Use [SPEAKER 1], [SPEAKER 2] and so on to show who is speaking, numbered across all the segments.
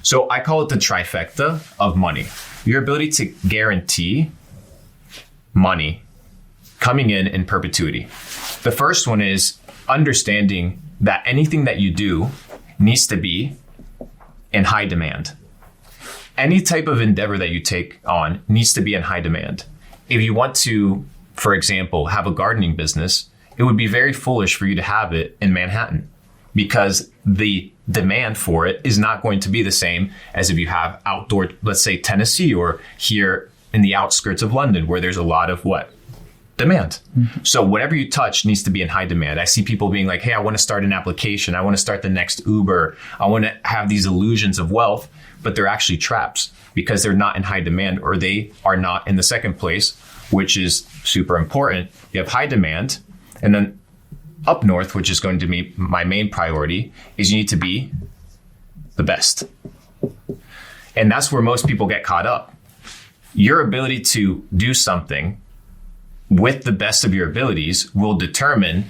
[SPEAKER 1] So I call it the trifecta of money. Your ability to guarantee money coming in perpetuity. The first one is understanding that anything that you do needs to be in high demand. Any type of endeavor that you take on needs to be in high demand. If you want to, for example, have a gardening business, it would be very foolish for you to have it in Manhattan because the demand for it is not going to be the same as if you have outdoor, let's say Tennessee or here in the outskirts of London where there's a lot of what? Demand. Mm-hmm. So whatever you touch needs to be in high demand. I see people being like, hey, I want to start an application. I want to start the next Uber. I want to have these illusions of wealth, but they're actually traps because they're not in high demand or they are not in the second place, which is super important. You have high demand. And then up north, which is going to be my main priority, is you need to be the best. And that's where most people get caught up. Your ability to do something with the best of your abilities will determine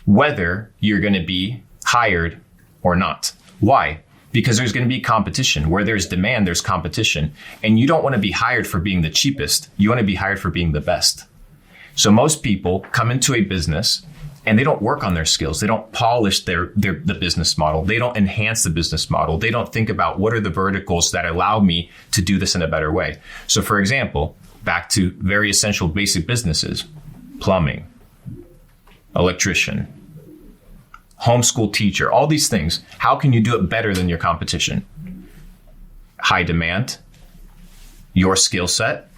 [SPEAKER 1] whether you're going to be hired or not. Why? Because there's going to be competition. Where there's demand, there's competition. And you don't want to be hired for being the cheapest. You want to be hired for being the best. So most people come into a business and they don't work on their skills. They don't polish the business model. They don't enhance the business model. They don't think about what are the verticals that allow me to do this in a better way. So for example, back to very essential basic businesses, plumbing, electrician, homeschool teacher, all these things. How can you do it better than your competition? High demand, your skill set,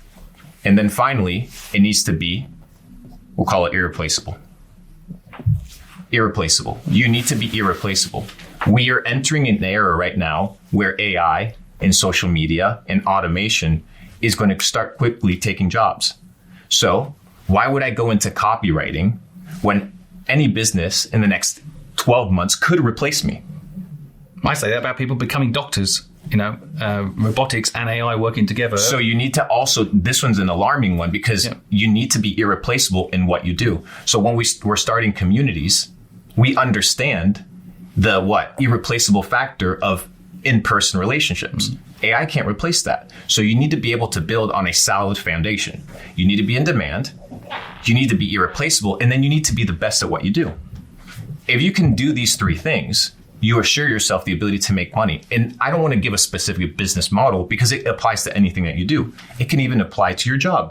[SPEAKER 1] and then finally, it needs to be, we'll call it irreplaceable. Irreplaceable. You need to be irreplaceable. We are entering an era right now where AI and social media and automation is going to start quickly taking jobs. So why would I go into copywriting when any business in the next 12 months could replace me?
[SPEAKER 2] I say that about people becoming doctors, robotics and AI working together.
[SPEAKER 1] So you need to also, this one's an alarming one because you need to be irreplaceable in what you do. So when we're starting communities, we understand the irreplaceable factor of in-person relationships. Mm-hmm. AI can't replace that. So you need to be able to build on a solid foundation. You need to be in demand. You need to be irreplaceable. And then you need to be the best at what you do. If you can do these three things, you assure yourself the ability to make money. And I don't want to give a specific business model because it applies to anything that you do. It can even apply to your job.